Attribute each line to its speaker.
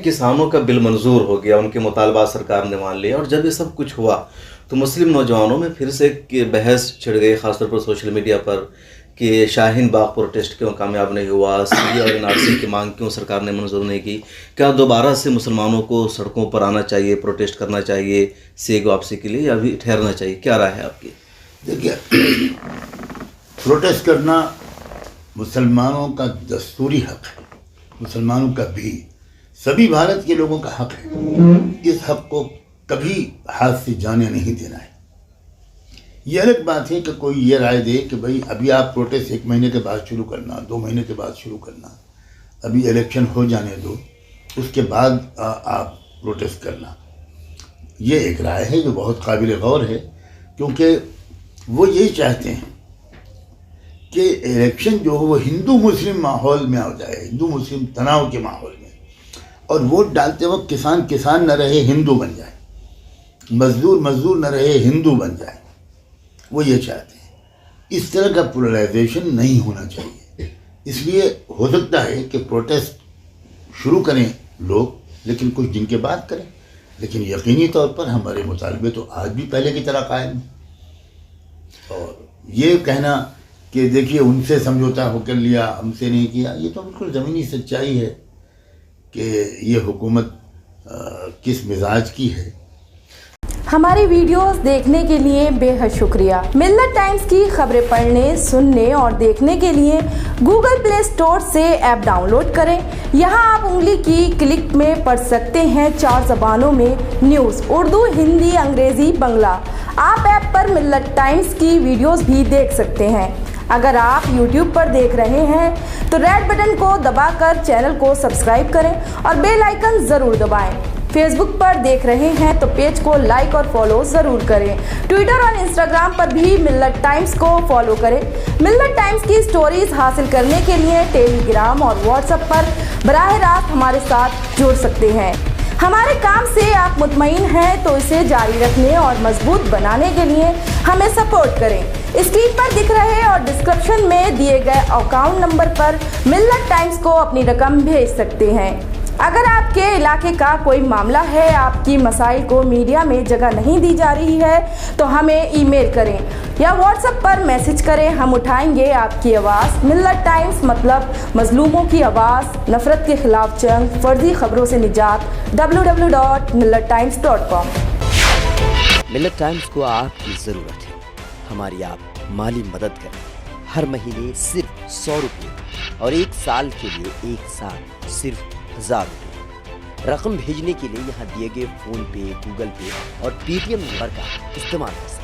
Speaker 1: کسانوں کا بل منظور ہو گیا، ان کے مطالبات سرکار نے مان لیے، اور جب یہ سب کچھ ہوا تو مسلم نوجوانوں میں پھر سے بحث چھڑ گئی، خاص طور پر سوشل میڈیا پر، کہ شاہین باغ پروٹیسٹ کیوں کامیاب نہیں ہوا، سی اور این آر سی کی مانگ کیوں سرکار نے منظور نہیں کی، کیا دوبارہ سے مسلمانوں کو سڑکوں پر آنا چاہیے، پروٹیسٹ کرنا چاہیے سی کی واپسی کے لیے، یا ابھی ٹھہرنا چاہیے؟ کیا رائے ہے آپ کی؟
Speaker 2: دیکھیے، پروٹیسٹ کرنا مسلمانوں کا دستوری حق ہے، مسلمانوں کا بھی، سبھی بھارت کے لوگوں کا حق ہے، اس حق کو کبھی ہاتھ سے جانے نہیں دینا ہے۔ یہ الگ بات ہے کہ کوئی یہ رائے دے کہ بھئی ابھی آپ پروٹیسٹ 1 مہینے کے بعد شروع کرنا، 2 مہینے کے بعد شروع کرنا، ابھی الیکشن ہو جانے دو، اس کے بعد آپ پروٹیسٹ کرنا۔ یہ ایک رائے ہے جو بہت قابل غور ہے، کیونکہ وہ یہی چاہتے ہیں کہ الیکشن جو ہو وہ ہندو مسلم ماحول میں آ جائے، ہندو مسلم تناؤ کے ماحول میں، اور ووٹ ڈالتے وقت کسان کسان نہ رہے، ہندو بن جائے، مزدور مزدور نہ رہے، ہندو بن جائے۔ وہ یہ چاہتے ہیں، اس طرح کا پولرائزیشن نہیں ہونا چاہیے۔ اس لیے ہو سکتا ہے کہ پروٹیسٹ شروع کریں لوگ، لیکن کچھ دن کے بعد کریں، لیکن یقینی طور پر ہمارے مطالبے تو آج بھی پہلے کی طرح قائم ہیں۔ اور یہ کہنا کہ دیکھیے ان سے سمجھوتا ہو کر لیا، ہم سے نہیں کیا، یہ تو بالکل زمینی سچائی ہے کہ یہ حکومت کس مزاج کی ہے۔
Speaker 3: ہماری ویڈیوز دیکھنے کے لیے بے حد شکریہ۔ ملت ٹائمز کی خبریں پڑھنے، سننے اور دیکھنے کے لیے گوگل پلے اسٹور سے ایپ ڈاؤن لوڈ کریں۔ یہاں آپ انگلی کی کلک میں پڑھ سکتے ہیں 4 زبانوں میں نیوز: اردو، ہندی، انگریزی، بنگلہ۔ آپ ایپ پر ملت ٹائمز کی ویڈیوز بھی دیکھ سکتے ہیں۔ اگر آپ یوٹیوب پر دیکھ رہے ہیں تو ریڈ بٹن کو دبا کر چینل کو سبسکرائب کریں اور بیل آئیکن ضرور دبائیں۔ فیس بک پر دیکھ رہے ہیں تو پیج کو لائک اور فالو ضرور کریں۔ ٹویٹر اور انسٹاگرام پر بھی ملت ٹائمز کو فالو کریں۔ ملت ٹائمز کی سٹوریز حاصل کرنے کے لیے ٹیلی گرام اور واٹس ایپ پر براہ راست ہمارے ساتھ جڑ سکتے ہیں۔ ہمارے کام سے آپ مطمئن ہیں تو اسے جاری رکھنے اور مضبوط بنانے کے لیے ہمیں سپورٹ کریں۔ اسکرین پر دکھ رہے اور ڈسکرپشن میں دیے گئے اکاؤنٹ نمبر پر ملت ٹائمز کو اپنی رقم بھیج سکتے ہیں۔ اگر آپ کے علاقے کا کوئی معاملہ ہے، آپ کی مسائل کو میڈیا میں جگہ نہیں دی جا رہی ہے، تو ہمیں ای میل کریں یا واٹس ایپ پر میسج کریں، ہم اٹھائیں گے آپ کی آواز۔ ملت ٹائمز مطلب مظلوموں کی آواز، نفرت کے خلاف جنگ، فرضی خبروں سے نجات۔ www.millettimes.com۔
Speaker 4: ملت ٹائمز کو آپ کی ضرورت ہے، ہماری آپ مالی مدد کریں۔ ہر مہینے صرف 100 روپے اور 1 سال کے لیے 1 سال صرف 1000 روپے۔ رقم بھیجنے کے لیے یہاں دیے گئے فون پے، گوگل پے اور پے ٹی ایم نمبر کا استعمال کر سکتے ہیں۔